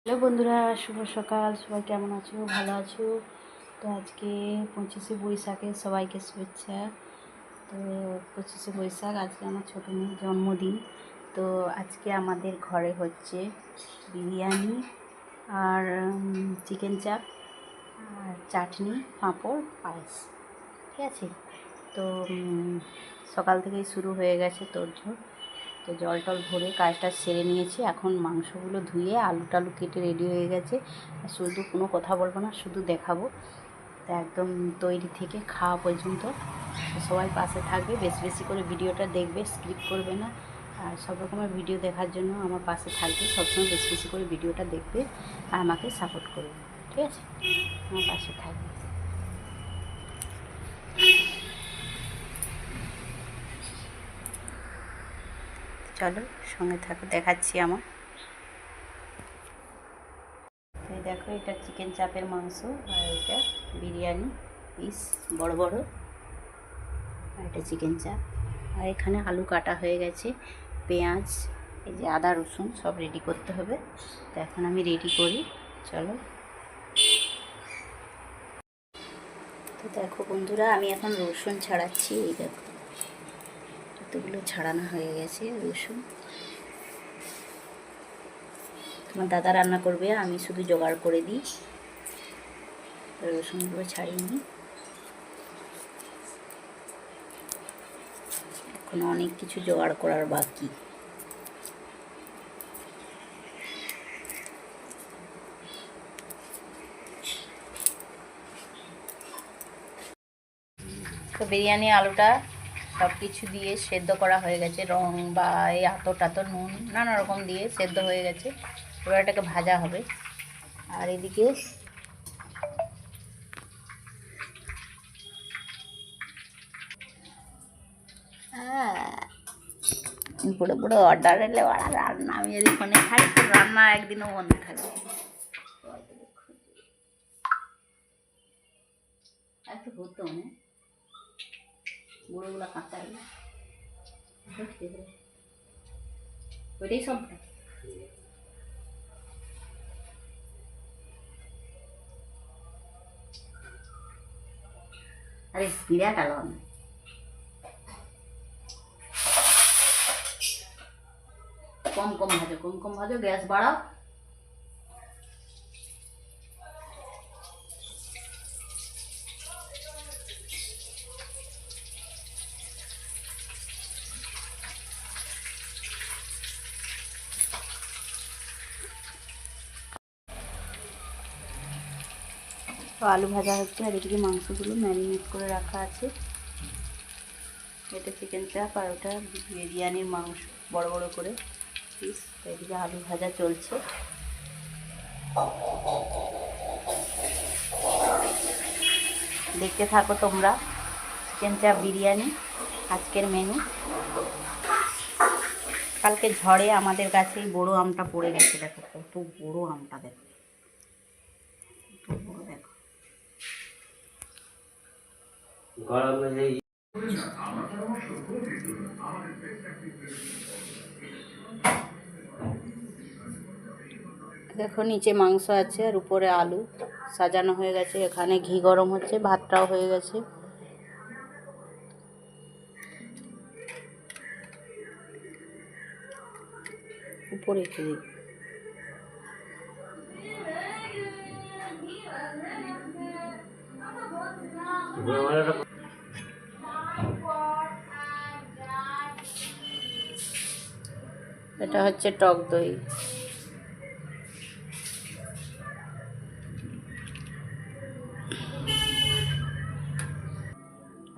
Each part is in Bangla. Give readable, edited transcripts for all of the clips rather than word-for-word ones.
হ্যালো বন্ধুরা, শুভ সকাল। সবাই কেমন আছো? ভালো আছো? তো আজকে 25শে বৈশাখে সবাইকে শুভেচ্ছা। তো 25শে বৈশাখ আজকে আমার ছোটো মেয়ের জন্মদিন। তো আজকে আমাদের ঘরে হচ্ছে বিরিয়ানি আর চিকেন চাপ আর চাটনি, পাঁপড়, পায়েস। ঠিক আছে? তো সকাল থেকেই শুরু হয়ে গেছে তোড়জোড়। তো জল টল ভরে কাজটা সেরে নিয়েছি। এখন মাংসগুলো ধুয়ে আলু টালু কেটে রেডি হয়ে গেছে। শুধু কোনো কথা বলবো না, শুধু দেখাবো। তো একদম তৈরি থেকে খাওয়া পর্যন্ত সবাই পাশে থাকবে, বেশি বেশি করে ভিডিওটা দেখবে, স্কিপ করবে না। আর সব রকমের ভিডিও দেখার জন্য আমার পাশে থাকবে, সবসময় বেশি বেশি করে ভিডিওটা দেখবে আর আমাকে সাপোর্ট করবে। ঠিক আছে? আমার পাশে থাকবে। চলো সঙ্গে থাকো, দেখাচ্ছি আমার। এই দেখো, এটা চিকেন চাপের মাংস আর এটা বিরিয়ানি পিস বড় বড়, আর এটা চিকেন চাপ। আর এখানে আলু কাটা হয়ে গেছে, পেঁয়াজ, এই যে আদা রসুন সব রেডি করতে হবে। তো এখন আমি রেডি করি, চলো। তো দেখো বন্ধুরা, আমি এখন রসুন ছাড়াচ্ছি। এই দেখো কতগুলো ছাড়ানো হয়ে গেছে রসুন। তোমার দাদা রান্না করবে, আমি শুধু জোগাড় করে দিই। রসুনগুলো ছাড়িয়ে নিই। এখন অনেক কিছু জোগাড় করার বাকি। তো বিরিয়ানি আলুটা সব কিছু দিয়ে সেদ্ধ করা হয়ে গেছে, রং বা এই আতর টাতর নুন নানা রকম দিয়ে সেদ্ধ হয়ে গেছে। এবার এটাকে ভাজা হবে। আর এদিকে পুরো পুরো অর্ডার এলে ওরা রান্না, আমি যদি ফোনে খাই তো রান্না একদিনও বন্ধ থাকবে। একটু হতো না, বুড়োগুলো কাঁচা ওইটাই সব। আরে বিরাট আলো না, কম কম ভাজো, কম কম ভাজো, গ্যাস বাড়াও। তো আলু ভাজা হচ্ছে, আর এদিকে মাংসগুলো ম্যারিনেট করে রাখা আছে। এটা চিকেন চাপ আর ওটা বিরিয়ানির মাংস বড় বড় করে পিস। এদিকে আলু ভাজা চলছে। দেখতে থাকো তোমরা। চিকেন চাপ বিরিয়ানি আজকের মেনু। কালকে ঝড়ে আমাদের কাছে এই বড়ো আমটা পড়ে গেছে। দেখো কত বড়ো আমটা, দেখো কত বড়ো। দেখো দেখো নিচে মাংস আছে আর উপরে আলু সাজানো হয়ে গেছে। এখানে ঘি গরম হচ্ছে, ভাতটাও হয়ে গেছে। উপরে ঘি, এটা হচ্ছে টক দই।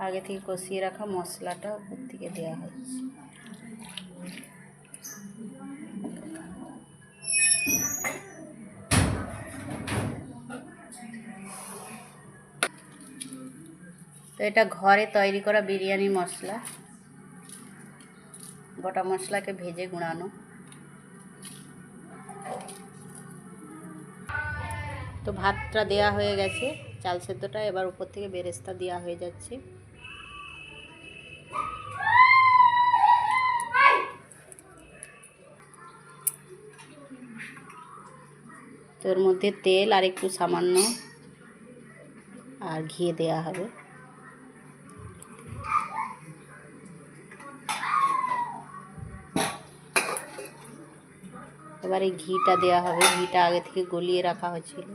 আগে থেকে কষিয়ে রাখা মশলাটা উপর থেকে দেওয়া হচ্ছে। তো এটা ঘরে তৈরি করা বিরিয়ানি মশলা, গোটা মশলাকে ভেজে গুঁড়ানো। তো ভাতটা দেয়া হয়ে গেছে, চাল সেদ্ধটা। এবার উপর থেকে বেরেস্তা দেওয়া হয়ে যাচ্ছে। তো এর মধ্যে তেল আর একটু সামান্য আর ঘি দেওয়া হবে। এবার এই ঘিটা দেওয়া হবে, ঘিটা আগে থেকে গলিয়ে রাখা হয়েছিল।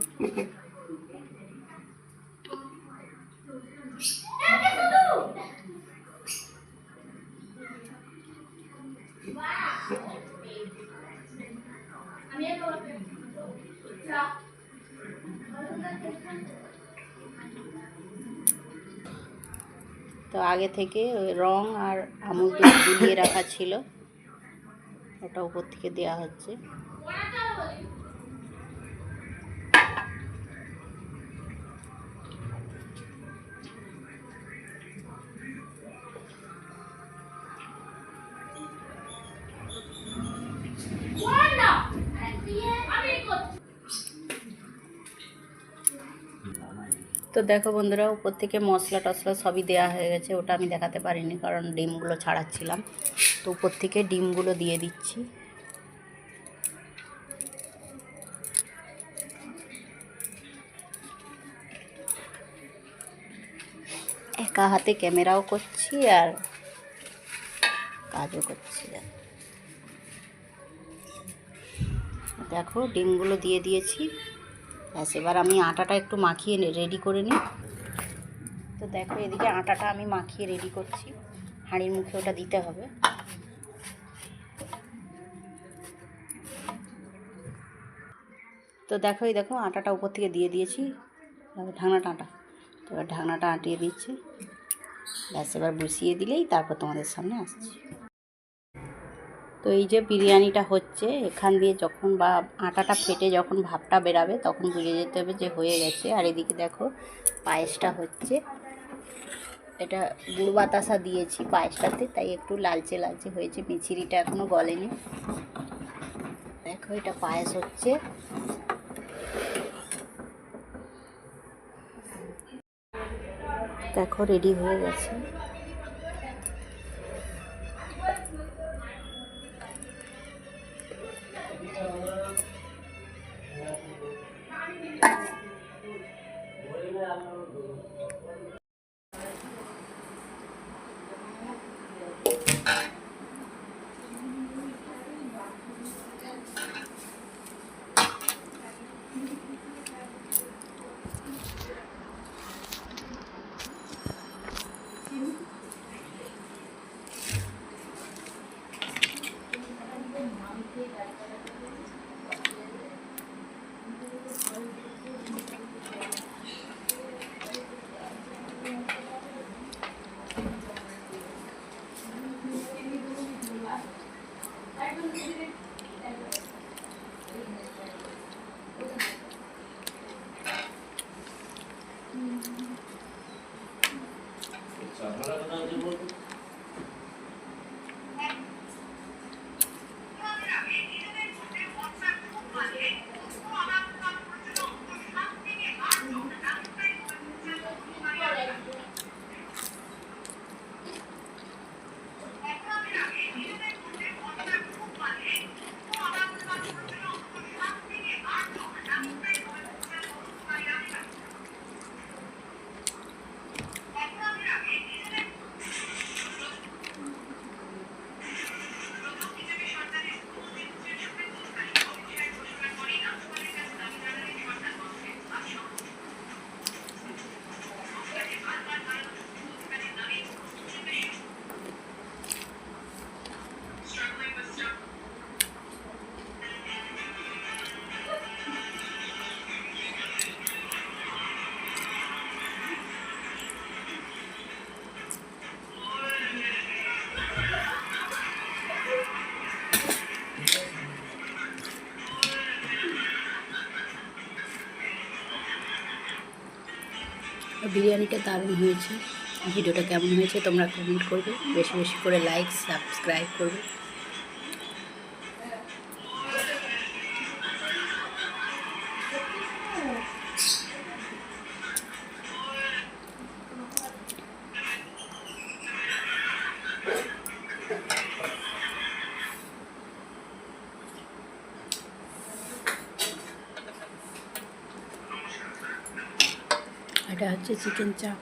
তো আগে থেকে ওই রং আর আমুল দুধ গুলিয়ে রাখা ছিল, ওটা উপর থেকে দেওয়া হচ্ছে। তো দেখো বন্ধুরা, উপর থেকে মশলা টশলা সবই দেওয়া হয়ে গেছে। ওটা আমি দেখাতে পারিনি কারণ ডিমগুলো ছাড়াচ্ছিলাম। তো উপর থেকে ডিমগুলো দিয়ে দিচ্ছি। একা হাতে ক্যামেরাও করছি আর কাজও করছি। দেখো ডিমগুলো দিয়ে দিয়েছি। ব্যাস, এবার আমি আটাটা একটু মাখিয়ে রেডি করে নিই। তো দেখো এদিকে আটাটা আমি মাখিয়ে রেডি করছি, হাঁড়ির মুখে ওটা দিতে হবে। তো দেখো এই দেখো আটাটা উপর থেকে দিয়ে দিয়েছি, ঢাকনাটা তো এবার ঢাকনাটা আটিয়ে দিচ্ছি। ব্যাস, এবার বসিয়ে দিলেই তারপর তোমাদের সামনে আসছি। তো এই যে বিরিয়ানিটা হচ্ছে, এখান দিয়ে যখন বা আটাটা ফেটে যখন ভাপটা বেরাবে তখন বুঝে যেতে হবে যে হয়ে গেছে। আর এদিকে দেখো পায়েসটা হচ্ছে। এটা গুড় বাতাসা দিয়েছি পায়েসটাতে, তাই একটু লালচে লালচে হয়েছে, মিচিরিটা এখনও গলেনি। দেখো এটা পায়েস হচ্ছে। দেখো রেডি হয়ে গেছে। বিরিয়ানিটা দারুণ হয়েছে। ভিডিওটা কেমন হয়েছে তোমরা কমেন্ট করবে, বেশি বেশি করে লাইক সাবস্ক্রাইব করবে। এটা হচ্ছে চিকেন চাপ।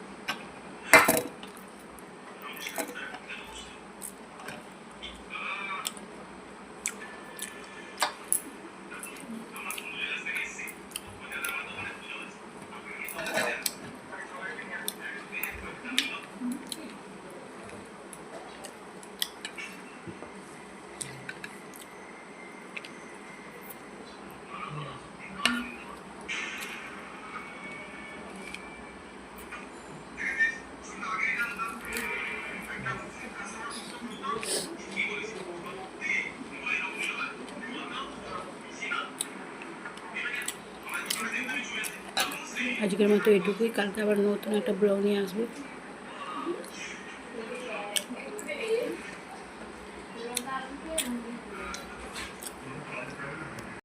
আজকের মতো এটুকুই, কালকে আবার নতুন একটা ব্লগ নিয়ে আসবে।